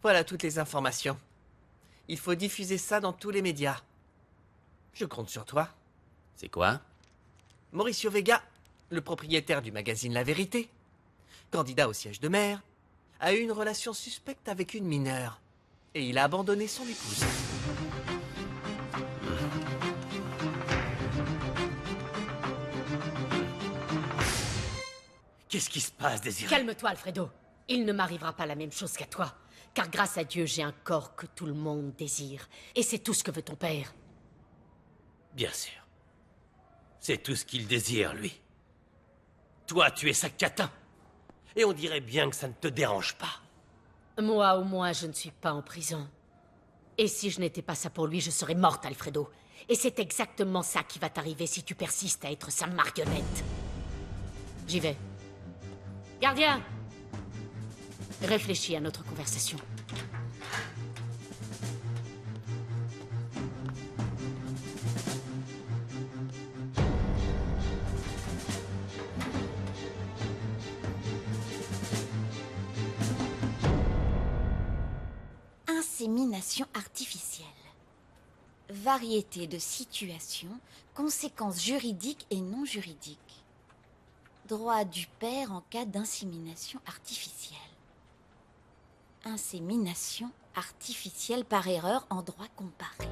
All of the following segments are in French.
Voilà toutes les informations. Il faut diffuser ça dans tous les médias. Je compte sur toi. C'est quoi? Mauricio Vega, le propriétaire du magazine La Vérité, candidat au siège de maire, a eu une relation suspecte avec une mineure. Et il a abandonné son épouse. Qu'est-ce qui se passe, Désiré? Calme-toi, Alfredo. Il ne m'arrivera pas la même chose qu'à toi. Car grâce à Dieu, j'ai un corps que tout le monde désire. Et c'est tout ce que veut ton père. Bien sûr. C'est tout ce qu'il désire, lui. Toi, tu es sa catin. Et on dirait bien que ça ne te dérange pas. Moi, au moins, je ne suis pas en prison. Et si je n'étais pas ça pour lui, je serais morte, Alfredo. Et c'est exactement ça qui va t'arriver si tu persistes à être sa marionnette. J'y vais. Gardien! Réfléchis à notre conversation. Insémination artificielle. Variété de situations, conséquences juridiques et non juridiques. Droit du père en cas d'insémination artificielle. Insémination artificielle par erreur en droit comparé.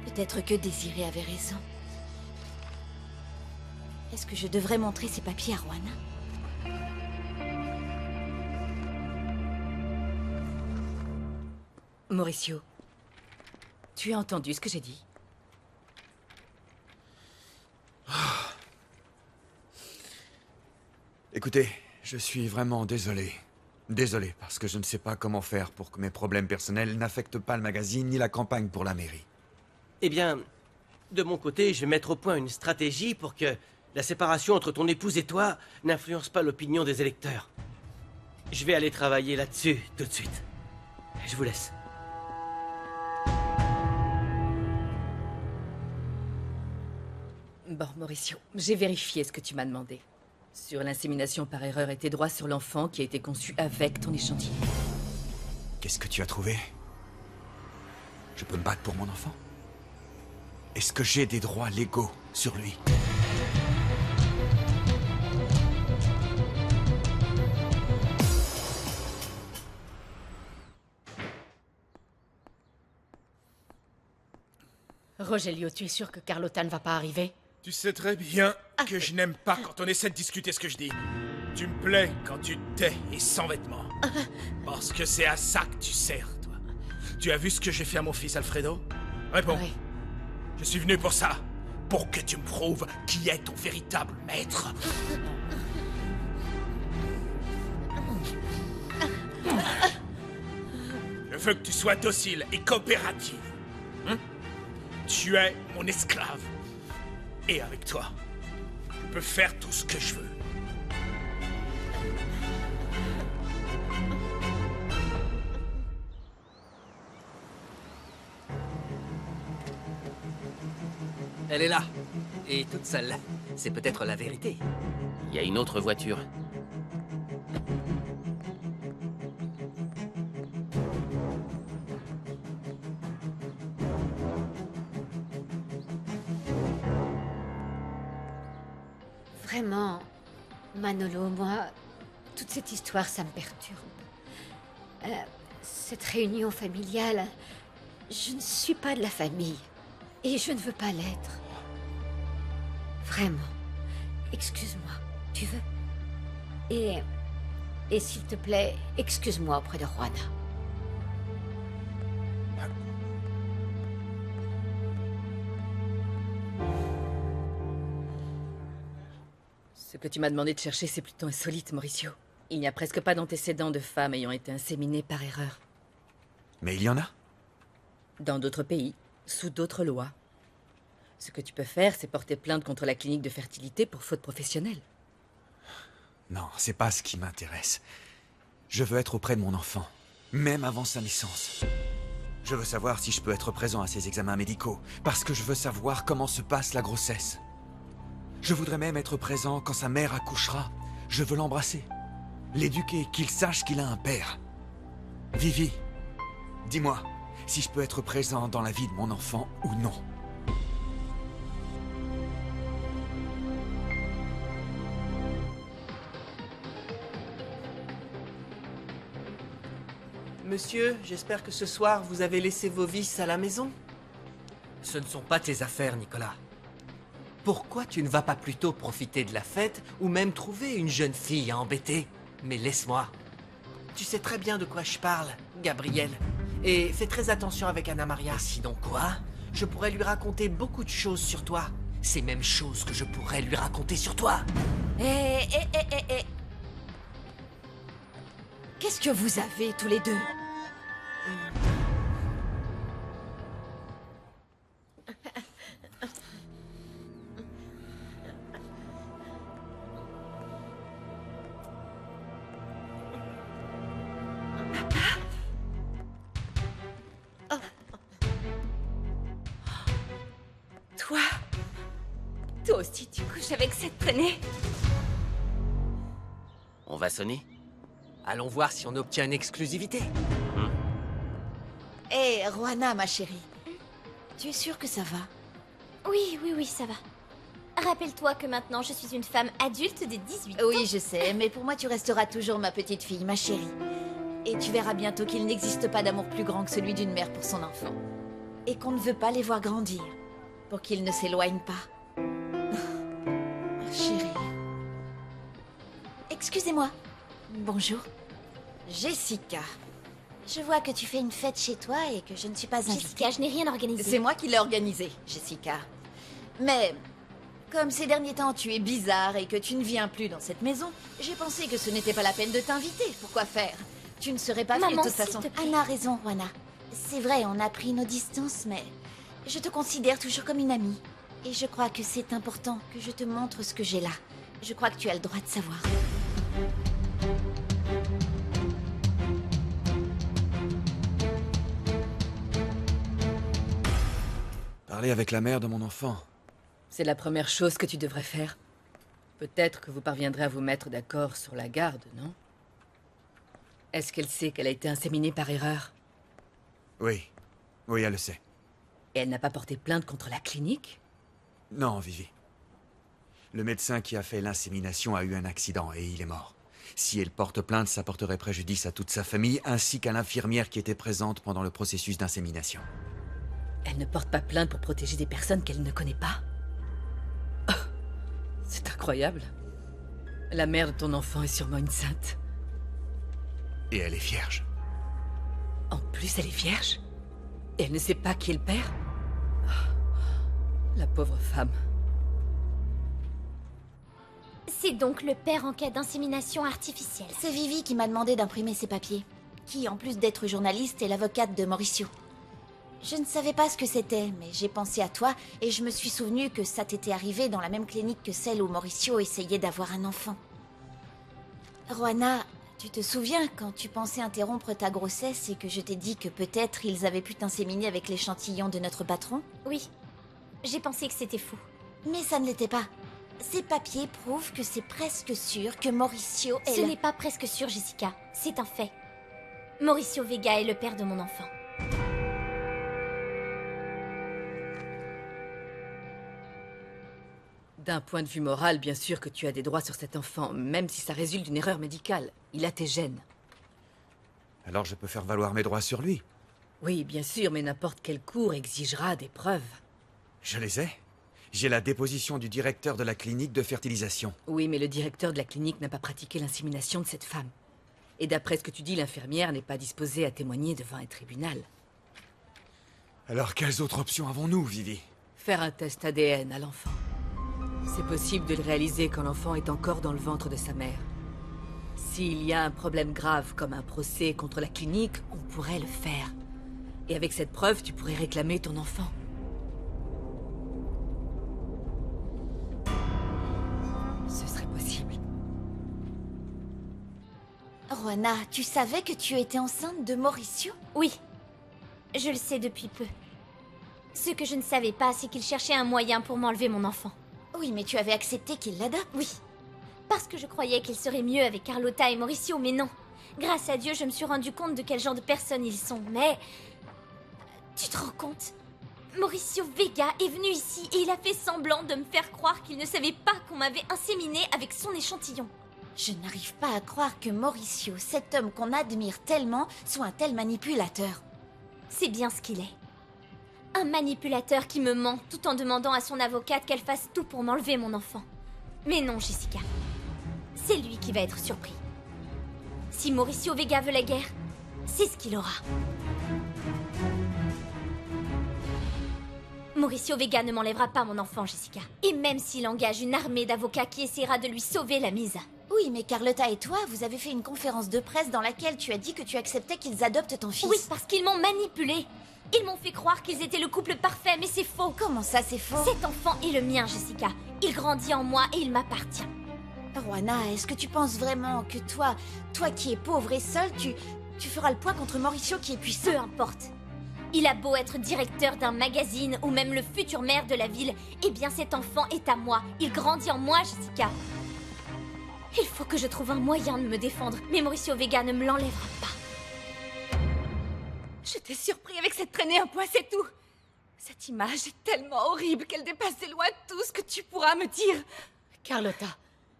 Peut-être que Désiré avait raison. Est-ce que je devrais montrer ces papiers à Juana? Mauricio, tu as entendu ce que j'ai dit? Écoutez, je suis vraiment désolé. Désolé, parce que je ne sais pas comment faire pour que mes problèmes personnels n'affectent pas le magazine ni la campagne pour la mairie. Eh bien, de mon côté, je vais mettre au point une stratégie pour que la séparation entre ton épouse et toi n'influence pas l'opinion des électeurs. Je vais aller travailler là-dessus tout de suite. Je vous laisse. Bon, Mauricio, j'ai vérifié ce que tu m'as demandé. Sur l'insémination par erreur et tes droits sur l'enfant qui a été conçu avec ton échantillon. Qu'est-ce que tu as trouvé? Je peux me battre pour mon enfant? Est-ce que j'ai des droits légaux sur lui? Rogelio, tu es sûr que Carlotta ne va pas arriver? Tu sais très bien que je n'aime pas quand on essaie de discuter ce que je dis. Tu me plais quand tu te tais et sans vêtements. Parce que c'est à ça que tu sers, toi. Tu as vu ce que j'ai fait à mon fils Alfredo? Réponds. Oui. Je suis venu pour ça. Pour que tu me prouves qui est ton véritable maître. Je veux que tu sois docile et coopérative. Hein? Tu es mon esclave. Et avec toi, je peux faire tout ce que je veux. Elle est là. Et toute seule. C'est peut-être la vérité. Il y a une autre voiture. Vraiment, Manolo, moi, toute cette histoire, ça me perturbe. Cette réunion familiale, je ne suis pas de la famille. Et je ne veux pas l'être. Vraiment. Excuse-moi, tu veux? Et s'il te plaît, excuse-moi auprès de Juana. Ce que tu m'as demandé de chercher, c'est plutôt insolite, Mauricio. Il n'y a presque pas d'antécédents de femmes ayant été inséminées par erreur. Mais il y en a? Dans d'autres pays, sous d'autres lois. Ce que tu peux faire, c'est porter plainte contre la clinique de fertilité pour faute professionnelle. Non, c'est pas ce qui m'intéresse. Je veux être auprès de mon enfant, même avant sa naissance. Je veux savoir si je peux être présent à ses examens médicaux, parce que je veux savoir comment se passe la grossesse. Je voudrais même être présent quand sa mère accouchera. Je veux l'embrasser. L'éduquer, qu'il sache qu'il a un père. Vivi, dis-moi si je peux être présent dans la vie de mon enfant ou non. Monsieur, j'espère que ce soir vous avez laissé vos vices à la maison. Ce ne sont pas tes affaires, Nicolas. Pourquoi tu ne vas pas plutôt profiter de la fête ou même trouver une jeune fille à embêter? Mais laisse-moi. Tu sais très bien de quoi je parle, Gabriel. Et fais très attention avec Anna Maria. Sinon quoi? Je pourrais lui raconter beaucoup de choses sur toi. Ces mêmes choses que je pourrais lui raconter sur toi. Eh. Qu'est-ce que vous avez tous les deux? Toi aussi, tu couches avec cette traînée? On va sonner? Allons voir si on obtient une exclusivité. Hé, Roanna, ma chérie. Tu es sûre que ça va? Oui, ça va. Rappelle-toi que maintenant je suis une femme adulte de 18 ans. Oui, je sais, mais pour moi tu resteras toujours ma petite fille, ma chérie. Et tu verras bientôt qu'il n'existe pas d'amour plus grand que celui d'une mère pour son enfant. Et qu'on ne veut pas les voir grandir, pour qu'ils ne s'éloignent pas. Chérie. Excusez-moi. Bonjour. Jessica. Je vois que tu fais une fête chez toi et que je ne suis pas invitée. Jessica, je n'ai rien organisé. C'est moi qui l'ai organisé, Jessica. Mais, comme ces derniers temps tu es bizarre et que tu ne viens plus dans cette maison, j'ai pensé que ce n'était pas la peine de t'inviter. Pourquoi faire? Tu ne serais pas venue de toute façon. Anna a raison, Juana. C'est vrai, on a pris nos distances, mais je te considère toujours comme une amie. Et je crois que c'est important que je te montre ce que j'ai là. Je crois que tu as le droit de savoir. Parler avec la mère de mon enfant. C'est la première chose que tu devrais faire. Peut-être que vous parviendrez à vous mettre d'accord sur la garde, non? Est-ce qu'elle sait qu'elle a été inséminée par erreur? Oui, elle le sait. Et elle n'a pas porté plainte contre la clinique? Non, Vivi. Le médecin qui a fait l'insémination a eu un accident et il est mort. Si elle porte plainte, ça porterait préjudice à toute sa famille ainsi qu'à l'infirmière qui était présente pendant le processus d'insémination. Elle ne porte pas plainte pour protéger des personnes qu'elle ne connaît pas? Oh, c'est incroyable. La mère de ton enfant est sûrement une sainte. Et elle est vierge. En plus, elle est vierge? Et elle ne sait pas qui est le père? Oh, la pauvre femme. C'est donc le père en cas d'insémination artificielle. C'est Vivi qui m'a demandé d'imprimer ses papiers. Qui, en plus d'être journaliste, est l'avocate de Mauricio. Je ne savais pas ce que c'était, mais j'ai pensé à toi et je me suis souvenu que ça t'était arrivé dans la même clinique que celle où Mauricio essayait d'avoir un enfant. Roanna, tu te souviens quand tu pensais interrompre ta grossesse et que je t'ai dit que peut-être ils avaient pu t'inséminer avec l'échantillon de notre patron? Oui, j'ai pensé que c'était faux. Mais ça ne l'était pas. Ces papiers prouvent que c'est presque sûr que Mauricio est Ce n'est pas presque sûr, Jessica. C'est un fait. Mauricio Vega est le père de mon enfant. D'un point de vue moral, bien sûr que tu as des droits sur cet enfant, même si ça résulte d'une erreur médicale. Il a tes gènes. Alors je peux faire valoir mes droits sur lui. Oui, bien sûr, mais n'importe quelle cour exigera des preuves. Je les ai. J'ai la déposition du directeur de la clinique de fertilisation. Oui, mais le directeur de la clinique n'a pas pratiqué l'insémination de cette femme. Et d'après ce que tu dis, l'infirmière n'est pas disposée à témoigner devant un tribunal. Alors quelles autres options avons-nous, Vivi? Faire un test ADN à l'enfant. C'est possible de le réaliser quand l'enfant est encore dans le ventre de sa mère. S'il y a un problème grave comme un procès contre la clinique, on pourrait le faire. Et avec cette preuve, tu pourrais réclamer ton enfant. Ce serait possible. Roanna, tu savais que tu étais enceinte de Mauricio? Oui, je le sais depuis peu. Ce que je ne savais pas, c'est qu'il cherchait un moyen pour m'enlever mon enfant. Oui, mais tu avais accepté qu'il l'adopte. Oui, Parce que je croyais qu'il serait mieux avec Carlotta et Mauricio, mais non. Grâce à Dieu, je me suis rendu compte de quel genre de personnes ils sont, mais... Tu te rends compte? Mauricio Vega est venu ici et il a fait semblant de me faire croire qu'il ne savait pas qu'on m'avait inséminé avec son échantillon. Je n'arrive pas à croire que Mauricio, cet homme qu'on admire tellement, soit un tel manipulateur. C'est bien ce qu'il est. Un manipulateur qui me ment tout en demandant à son avocate qu'elle fasse tout pour m'enlever mon enfant. Mais non, Jessica. C'est lui qui va être surpris. Si Mauricio Vega veut la guerre, c'est ce qu'il aura. Mauricio Vega ne m'enlèvera pas mon enfant, Jessica. Et même s'il engage une armée d'avocats qui essaiera de lui sauver la mise. Oui, mais Carlotta et toi, vous avez fait une conférence de presse dans laquelle tu as dit que tu acceptais qu'ils adoptent ton fils. Oui, parce qu'ils m'ont manipulé. Ils m'ont fait croire qu'ils étaient le couple parfait, mais c'est faux. Comment ça, c'est faux? Cet enfant est le mien, Jessica. Il grandit en moi et il m'appartient. Rwana, est-ce que tu penses vraiment que toi qui es pauvre et seule, tu feras le poids contre Mauricio qui est puissant? Peu importe. Il a beau être directeur d'un magazine ou même le futur maire de la ville, eh bien cet enfant est à moi. Il grandit en moi, Jessica. Il faut que je trouve un moyen de me défendre, mais Mauricio Vega ne me l'enlèvera pas. Je t'ai surpris avec cette traînée un poids, c'est tout. Cette image est tellement horrible qu'elle dépasse de loin tout ce que tu pourras me dire. Carlotta,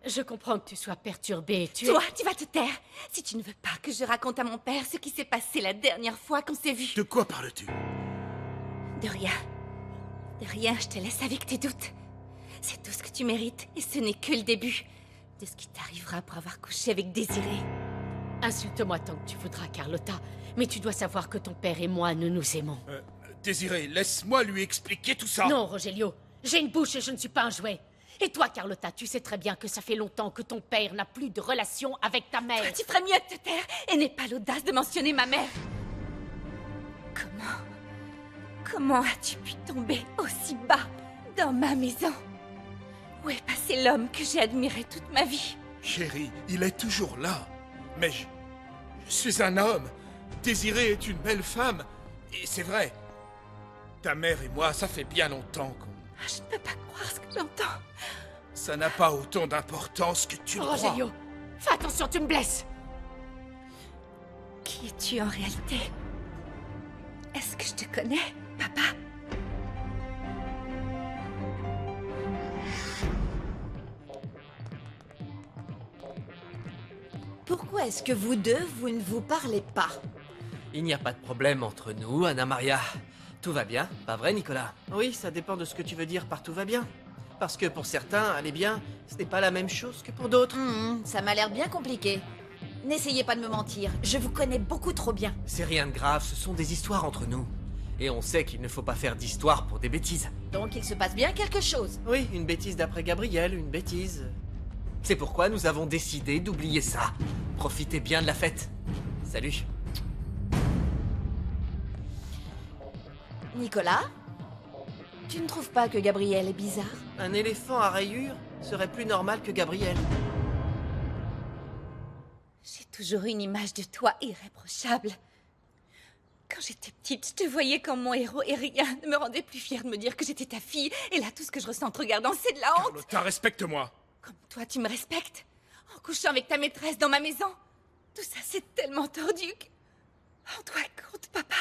je comprends que tu sois perturbée. Toi, tu vas te taire. Si tu ne veux pas que je raconte à mon père ce qui s'est passé la dernière fois qu'on s'est vus. De quoi parles-tu? De rien. De rien, je te laisse avec tes doutes. C'est tout ce que tu mérites, et ce n'est que le début de ce qui t'arrivera pour avoir couché avec Désiré. Insulte-moi tant que tu voudras, Carlotta, mais tu dois savoir que ton père et moi, nous nous aimons. Désiré, laisse-moi lui expliquer tout ça. Non, Rogelio, j'ai une bouche et je ne suis pas un jouet. Et toi, Carlotta, tu sais très bien que ça fait longtemps que ton père n'a plus de relation avec ta mère. Toi, tu ferais mieux de te taire et n'aie pas l'audace de mentionner ma mère. Comment as-tu pu tomber aussi bas dans ma maison? Où est passé l'homme que j'ai admiré toute ma vie? Chérie, il est toujours là. Mais je suis un homme. Désiré est une belle femme. Et c'est vrai. Ta mère et moi, ça fait bien longtemps qu'on... Je ne peux pas croire ce que j'entends. Ça n'a pas autant d'importance que tu le crois. Rogelio, fais attention, tu me blesses. Qui es-tu en réalité? Est-ce que je te connais, papa? Pourquoi est-ce que vous deux, vous ne vous parlez pas? Il n'y a pas de problème entre nous, Anna Maria. Tout va bien, pas vrai, Nicolas? Oui, ça dépend de ce que tu veux dire par tout va bien. Parce que pour certains, aller bien, ce n'est pas la même chose que pour d'autres. Ça m'a l'air bien compliqué. N'essayez pas de me mentir, je vous connais beaucoup trop bien. C'est rien de grave, ce sont des histoires entre nous. Et on sait qu'il ne faut pas faire d'histoires pour des bêtises. Donc il se passe bien quelque chose. Oui, une bêtise d'après Gabriel, une bêtise. C'est pourquoi nous avons décidé d'oublier ça. Profitez bien de la fête. Salut. Nicolas? Tu ne trouves pas que Gabriel est bizarre? Un éléphant à rayures serait plus normal que Gabriel. J'ai toujours une image de toi irréprochable. Quand j'étais petite, je te voyais comme mon héros et rien ne me rendait plus fière de me dire que j'étais ta fille. Et là, tout ce que je ressens en te regardant, c'est de la honte. Carlotta, respecte-moi. Comme toi, tu me respectes. En couchant avec ta maîtresse dans ma maison. Tout ça, c'est tellement tordu que... Rends-toi compte, papa.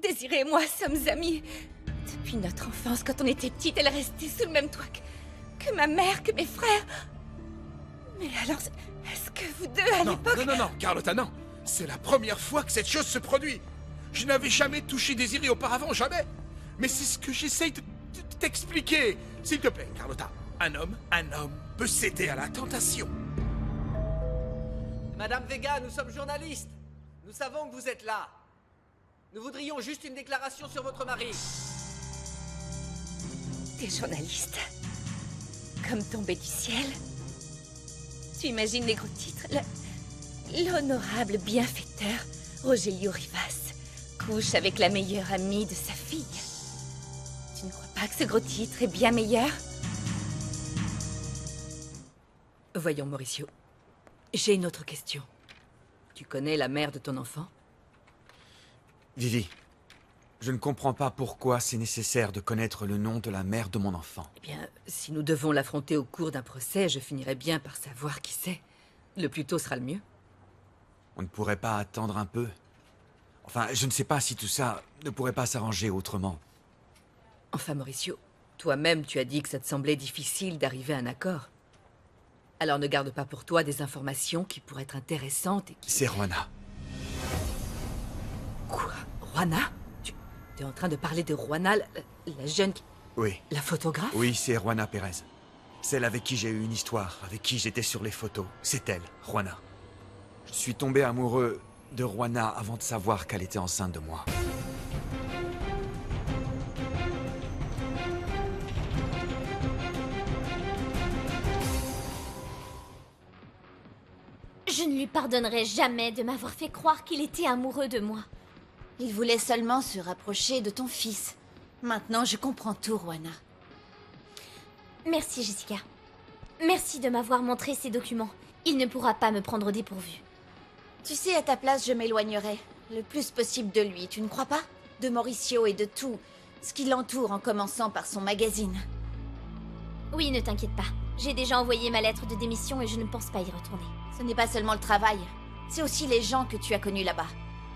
Désiré et moi sommes amis. Depuis notre enfance, quand on était petite, elle restait sous le même toit que ma mère, que mes frères. Mais alors, est-ce que vous deux, à l'époque... Non, Carlotta, non. C'est la première fois que cette chose se produit. Je n'avais jamais touché Désiré auparavant, jamais. Mais c'est ce que j'essaye de t'expliquer. S'il te plaît, Carlotta. Un homme peut céder à la tentation. Madame Vega, nous sommes journalistes. Nous savons que vous êtes là. Nous voudrions juste une déclaration sur votre mari. T'es journaliste. Comme tombé du ciel. Tu imagines les gros titres. L'honorable bienfaiteur Rogelio Rivas couche avec la meilleure amie de sa fille. Tu ne crois pas que ce gros titre est bien meilleur? Voyons, Mauricio. J'ai une autre question. Tu connais la mère de ton enfant? Vivi, Je ne comprends pas pourquoi c'est nécessaire de connaître le nom de la mère de mon enfant. Eh bien, si nous devons l'affronter au cours d'un procès, je finirai bien par savoir qui c'est. Le plus tôt sera le mieux. On ne pourrait pas attendre un peu? Enfin, je ne sais pas si tout ça ne pourrait pas s'arranger autrement. Enfin, Mauricio, toi-même, tu as dit que ça te semblait difficile d'arriver à un accord. Alors ne garde pas pour toi des informations qui pourraient être intéressantes et qui... C'est Juana. Quoi? Juana? Tu es en train de parler de Juana, la jeune qui... Oui. La photographe? Oui, c'est Juana Pérez. Celle avec qui j'ai eu une histoire, avec qui j'étais sur les photos. C'est elle, Juana. Je suis tombé amoureux de Juana avant de savoir qu'elle était enceinte de moi. Je ne lui pardonnerai jamais de m'avoir fait croire qu'il était amoureux de moi. Il voulait seulement se rapprocher de ton fils. Maintenant, je comprends tout, Juana. Merci, Jessica. Merci de m'avoir montré ces documents. Il ne pourra pas me prendre au dépourvu. Tu sais, à ta place, je m'éloignerai le plus possible de lui, tu ne crois pas? De Mauricio et de tout ce qui l'entoure, en commençant par son magazine. Oui, ne t'inquiète pas. J'ai déjà envoyé ma lettre de démission et je ne pense pas y retourner. Ce n'est pas seulement le travail, c'est aussi les gens que tu as connus là-bas.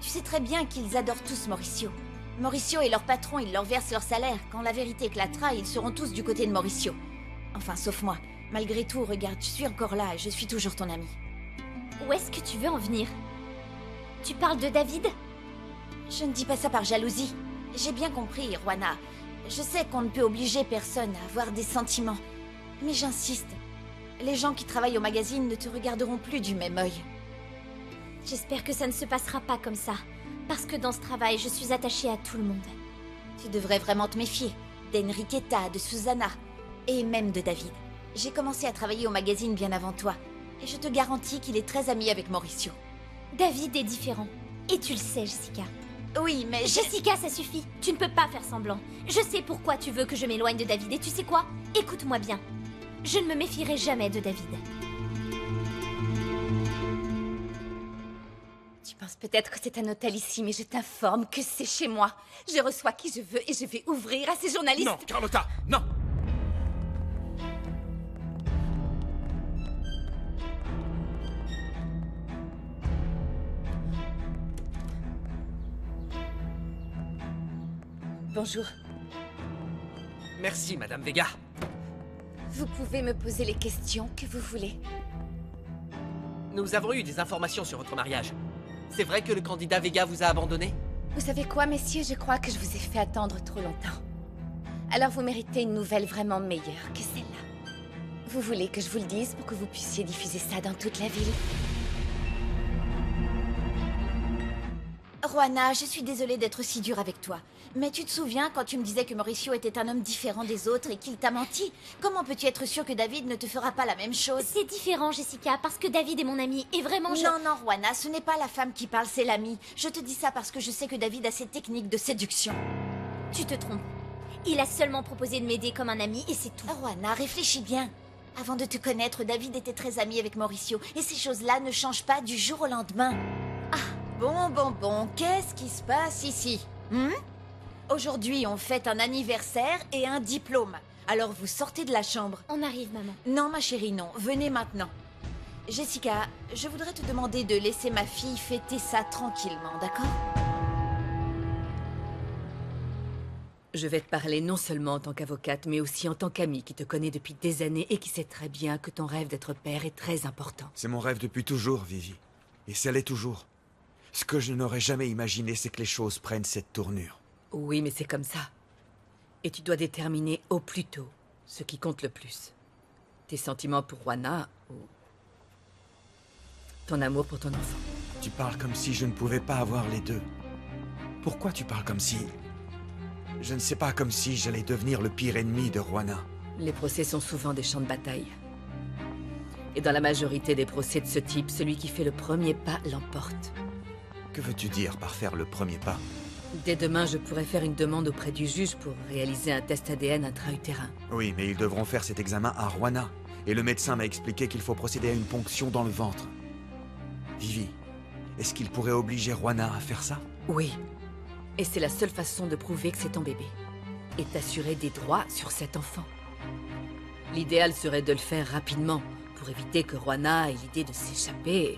Tu sais très bien qu'ils adorent tous Mauricio. Mauricio est leur patron, ils leur versent leur salaire. Quand la vérité éclatera, ils seront tous du côté de Mauricio. Enfin, sauf moi. Malgré tout, regarde, je suis encore là et je suis toujours ton amie. Où est-ce que tu veux en venir? Tu parles de David? Je ne dis pas ça par jalousie. J'ai bien compris, Juana. Je sais qu'on ne peut obliger personne à avoir des sentiments. Mais j'insiste. Les gens qui travaillent au magazine ne te regarderont plus du même œil. J'espère que ça ne se passera pas comme ça. Parce que dans ce travail, je suis attachée à tout le monde. Tu devrais vraiment te méfier. D'Enriqueta, de Susana, et même de David. J'ai commencé à travailler au magazine bien avant toi. Et je te garantis qu'il est très ami avec Mauricio. David est différent. Et tu le sais, Jessica. Oui, mais... Jessica, ça suffit. Tu ne peux pas faire semblant. Je sais pourquoi tu veux que je m'éloigne de David. Et tu sais quoi? Écoute-moi bien. Je ne me méfierai jamais de David. Tu penses peut-être que c'est un hôtel ici, mais je t'informe que c'est chez moi. Je reçois qui je veux et je vais ouvrir à ces journalistes. Non, Carlotta, non! Bonjour. Merci, Madame Vega. Vous pouvez me poser les questions que vous voulez. Nous avons eu des informations sur votre mariage. C'est vrai que le candidat Vega vous a abandonné? Vous savez quoi, messieurs? Je crois que je vous ai fait attendre trop longtemps. Alors vous méritez une nouvelle vraiment meilleure que celle-là. Vous voulez que je vous le dise pour que vous puissiez diffuser ça dans toute la ville? Juana, je suis désolée d'être si dure avec toi. Mais tu te souviens quand tu me disais que Mauricio était un homme différent des autres et qu'il t'a menti? Comment peux-tu être sûre que David ne te fera pas la même chose? C'est différent, Jessica, parce que David est mon ami, et vraiment je... Non, Juana, ce n'est pas la femme qui parle, c'est l'ami. Je te dis ça parce que je sais que David a ses techniques de séduction. Tu te trompes. Il a seulement proposé de m'aider comme un ami, et c'est tout. Juana, réfléchis bien. Avant de te connaître, David était très ami avec Mauricio, et ces choses-là ne changent pas du jour au lendemain. Ah, bon, qu'est-ce qui se passe ici? Aujourd'hui, on fête un anniversaire et un diplôme. Alors vous sortez de la chambre. On arrive, maman. Non, ma chérie, non. Venez maintenant. Jessica, je voudrais te demander de laisser ma fille fêter ça tranquillement, d'accord? Je vais te parler non seulement en tant qu'avocate, mais aussi en tant qu'amie qui te connaît depuis des années et qui sait très bien que ton rêve d'être père est très important. C'est mon rêve depuis toujours, Vivi. Et ça l'est toujours. Ce que je n'aurais jamais imaginé, c'est que les choses prennent cette tournure. Oui, mais c'est comme ça. Et tu dois déterminer au plus tôt ce qui compte le plus. Tes sentiments pour Juana ou ton amour pour ton enfant. Tu parles comme si je ne pouvais pas avoir les deux. Pourquoi tu parles comme si... Je ne sais pas, comme si j'allais devenir le pire ennemi de Juana. Les procès sont souvent des champs de bataille. Et dans la majorité des procès de ce type, celui qui fait le premier pas l'emporte. Que veux-tu dire par faire le premier pas? Dès demain, je pourrais faire une demande auprès du juge pour réaliser un test ADN intra-utérin. Oui, mais ils devront faire cet examen à Juana. Et le médecin m'a expliqué qu'il faut procéder à une ponction dans le ventre. Vivi, est-ce qu'il pourrait obliger Juana à faire ça? Oui. Et c'est la seule façon de prouver que c'est ton bébé. Et t'assurer des droits sur cet enfant. L'idéal serait de le faire rapidement, pour éviter que Juana ait l'idée de s'échapper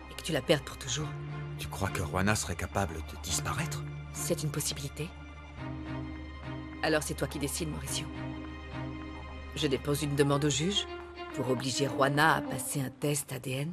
et que tu la perdes pour toujours. Tu crois que Juana serait capable de disparaître? C'est une possibilité. Alors c'est toi qui décides, Mauricio. Je dépose une demande au juge pour obliger Juana à passer un test ADN.